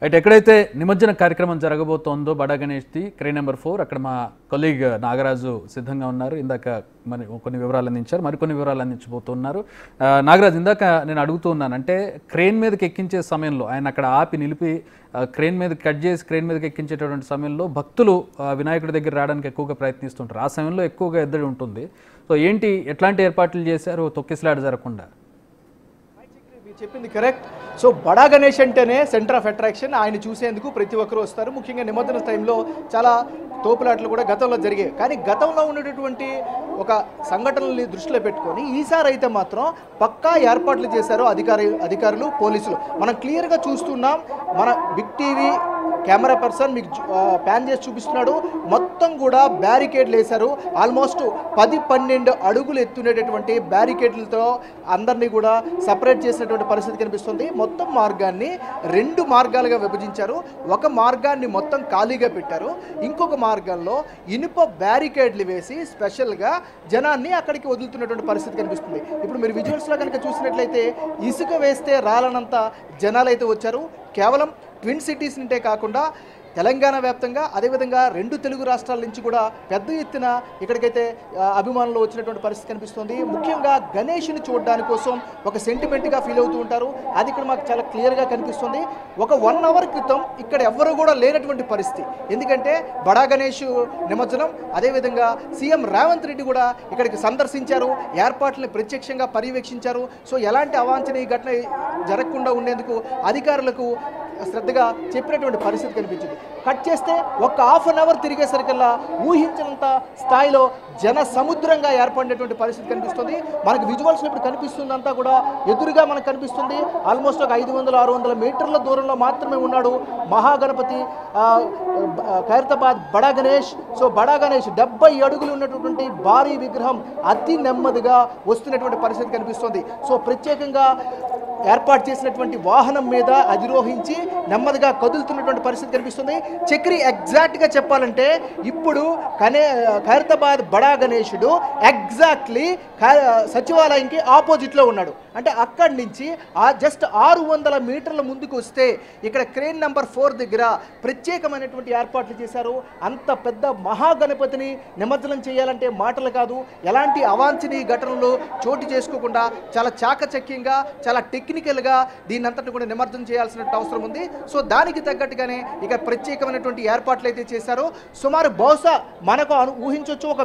అయితే ఎక్కడైతే నిమజ్జన కార్యక్రమం జరగబోతోందో బడా గణేష్ది క్రేన్ నెంబర్ 4 అక్కడ మా కొలీగ్ నాగరాజు సిద్ధంగా ఉన్నారు. ఇందాక మరి కొన్ని వివరాలు అందించారు, మరికొన్ని వివరాలు అందించబోతున్నారు. నాగరాజు, ఇందాక నేను అడుగుతూ ఉన్నాను, అంటే క్రేన్ మీదకి ఎక్కించే సమయంలో ఆయన అక్కడ ఆపి నిలిపి క్రేన్ మీద కట్ చేసి క్రేన్ మీదకి ఎక్కించేటటువంటి సమయంలో భక్తులు వినాయకుడి దగ్గర రావడానికి ఎక్కువగా ప్రయత్నిస్తుంటారు. ఆ సమయంలో ఎక్కువగా ఎద్దడి ఉంటుంది. సో ఏంటి, ఎట్లాంటి ఏర్పాట్లు చేశారు తొక్కిసలాట జరగకుండా? చెప్పింది కరెక్ట్. సో బడా గణేష్ అంటేనే సెంటర్ ఆఫ్ అట్రాక్షన్. ఆయన చూసేందుకు ప్రతి ఒక్కరూ వస్తారు. ముఖ్యంగా నిమజ్జన టైంలో చాలా తోపులాట్లు కూడా గతంలో జరిగాయి. కానీ గతంలో ఉన్నటువంటి ఒక సంఘటనల్ని దృష్టిలో పెట్టుకొని ఈసారి అయితే మాత్రం పక్కా ఏర్పాట్లు చేశారు అధికారులు, పోలీసులు. మనం క్లియర్గా చూస్తున్నాం. మన బిగ్ టీవీ కెమెరా పర్సన్ మీకు ప్యాన్ చేసి చూపిస్తున్నాడు. మొత్తం కూడా బ్యారికేడ్లు వేశారు. ఆల్మోస్ట్ 10-12 అడుగులు ఎత్తునేటటువంటి బ్యారికేడ్లతో అందరినీ కూడా సపరేట్ చేసినటువంటి పరిస్థితి కనిపిస్తుంది. మొత్తం మార్గాన్ని 2 మార్గాలుగా విభజించారు. ఒక మార్గాన్ని మొత్తం ఖాళీగా పెట్టారు. ఇంకొక మార్గంలో ఇనుప బ్యారికేడ్లు వేసి స్పెషల్గా జనాన్ని అక్కడికి వదులుతున్నటువంటి పరిస్థితి కనిపిస్తుంది. ఇప్పుడు మీరు విజువల్స్లో కనుక చూసినట్లయితే ఇసుక వేస్తే రాలనంత జనాలు అయితే వచ్చారు. కేవలం ట్విన్ సిటీస్ నుండే కాకుండా తెలంగాణ వ్యాప్తంగా, అదేవిధంగా 2 తెలుగు రాష్ట్రాల నుంచి కూడా పెద్ద ఎత్తున ఇక్కడికైతే అభిమానులు వచ్చినటువంటి పరిస్థితి కనిపిస్తుంది. ముఖ్యంగా గణేష్ని చూడడానికి కోసం ఒక సెంటిమెంట్గా ఫీల్ అవుతూ ఉంటారు. అది ఇక్కడ మాకు చాలా క్లియర్గా కనిపిస్తుంది. ఒక 1 అవర్ క్రితం ఇక్కడ ఎవ్వరూ కూడా లేనటువంటి పరిస్థితి. ఎందుకంటే బడా గణేష్ నిమజ్జనం, అదేవిధంగా సీఎం రేవంత్ రెడ్డి కూడా ఇక్కడికి సందర్శించారు, ఏర్పాట్లను ప్రత్యక్షంగా పర్యవేక్షించారు. సో ఎలాంటి అవాంఛనీయ ఘటన జరగకుండా ఉండేందుకు అధికారులకు శ్రద్ధగా చెప్పినటువంటి పరిస్థితి కనిపించింది. కట్ చేస్తే ఒక ½ అన్ అవర్ తిరిగేసరికల్లా ఊహించినంత స్థాయిలో జన సముద్రంగా ఏర్పడినటువంటి పరిస్థితి కనిపిస్తుంది. మనకు విజువల్స్ ఇప్పుడు కనిపిస్తుందంతా కూడా ఎదురుగా మనకు కనిపిస్తుంది. ఆల్మోస్ట్ ఒక 500-600 మీటర్ల దూరంలో మాత్రమే ఉన్నాడు మహాగణపతి ఖైరతాబాద్ బడా గణేష్. సో బడా గణేష్ 70 అడుగులు ఉన్నటువంటి భారీ విగ్రహం అతి నెమ్మదిగా వస్తున్నటువంటి పరిస్థితి కనిపిస్తుంది. సో ప్రత్యేకంగా ఏర్పాటు చేసినటువంటి వాహనం మీద అధిరోహించి నెమ్మదిగా కదులుతున్నటువంటి పరిస్థితి కనిపిస్తుంది. చక్రి ఎగ్జాక్ట్గా చెప్పాలంటే ఇప్పుడు ఖైరతాబాద్ బడా గణేశుడు ఎగ్జాక్ట్లీ సచివాలయంకి ఆపోజిట్లో ఉన్నాడు. అంటే అక్కడి నుంచి జస్ట్ 600 మీటర్ల ముందుకు వస్తే ఇక్కడ క్రేన్ నెంబర్ 4 దగ్గర ప్రత్యేకమైనటువంటి ఏర్పాట్లు చేశారు. అంత పెద్ద మహాగణపతిని నిమజ్జనం చేయాలంటే మాటలు కాదు, ఎలాంటి అవాంఛనీయ ఘటనలు చోటు చేసుకోకుండా చాలా చాకచక్యంగా, చాలా టెక్నికల్గా దీన్ని అంతటి కూడా నిమజ్జనం చేయాల్సిన అవసరం ఉంది. సో దానికి తగ్గట్టుగానే ఇక ప్రత్యేకమైనటువంటి ఏర్పాట్లు అయితే చేశారు. సుమారు బహుశా మనకు ఊహించవచ్చు, ఒక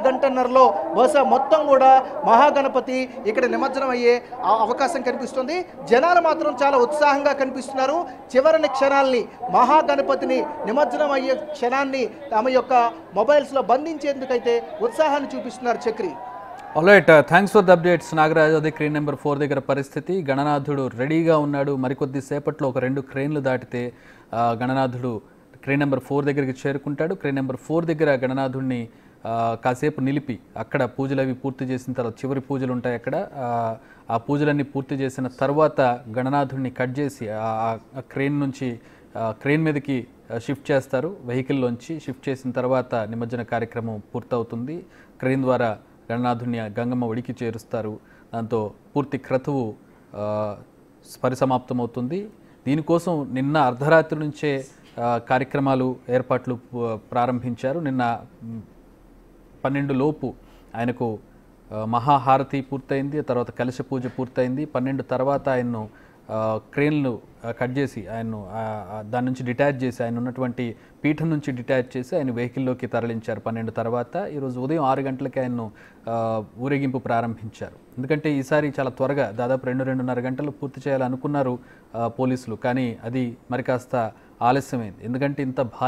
గంటన్నరలో బహుశా మొత్తం కూడా మహాగణపతి ఇక్కడ నిమజ్జనం అయ్యే అవకాశం కనిపిస్తుంది. జనాలు మాత్రం చాలా ఉత్సాహంగా కనిపిస్తున్నారు. చివరి క్షణాల్ని, మహాగణపతిని నిమజ్జనం అయ్యే క్షణాన్ని తమ యొక్క మొబైల్స్లో బంధించేందుకైతే ఉత్సాహాన్ని చూపిస్తున్నారు. Chakri, alright, thanks for the updates Nagaraj. అదే క్రేన్ నెంబర్ 4 దగ్గర పరిస్థితి, గణనాథుడు రెడీగా ఉన్నాడు. మరికొద్ది సేపట్లో ఒక 2 క్రేన్లు దాటితే గణనాథుడు క్రేన్ నెంబర్ 4 దగ్గరికి చేరుకుంటాడు. క్రేన్ నెంబర్ 4 దగ్గర గణనాథుడిని కాసేపు నిలిపి అక్కడ పూజలు అవి పూర్తి చేసిన తర్వాత, చివరి పూజలు ఉంటాయి అక్కడ, ఆ పూజలన్నీ పూర్తి చేసిన తర్వాత గణనాథుడిని కట్ చేసి క్రేన్ మీదకి షిఫ్ట్ చేస్తారు. వెహికల్లోంచి షిఫ్ట్ చేసిన తర్వాత నిమజ్జన కార్యక్రమం పూర్తవుతుంది. క్రేన్ ద్వారా గణనాథుడిని గంగమ్మ ఒడికి చేరుస్తారు. దాంతో పూర్తి క్రతువు పరిసమాప్తమవుతుంది. దీనికోసం నిన్న అర్ధరాత్రి నుంచే కార్యక్రమాలు, ఏర్పాట్లు ప్రారంభించారు. నిన్న 12 లోపు ఆయనకు మహాహారతి పూర్తయింది, తర్వాత కలశ పూజ పూర్తయింది. 12 తర్వాత ఆయన్ను క్రేన్లు కట్ చేసి ఆయన్ను దాని నుంచి డిటాచ్ చేసి, ఆయన ఉన్నటువంటి పీఠం నుంచి డిటాచ్ చేసి ఆయన వెహికల్లోకి తరలించారు. 12 తర్వాత ఈరోజు ఉదయం 6 గంటలకి ఆయన్ను ఊరేగింపు ప్రారంభించారు. ఎందుకంటే ఈసారి చాలా త్వరగా, దాదాపు 2-2.5 గంటలు పూర్తి చేయాలనుకున్నారు పోలీసులు. కానీ అది మరి కాస్త ఆలస్యమైంది. ఎందుకంటే ఇంత భారీ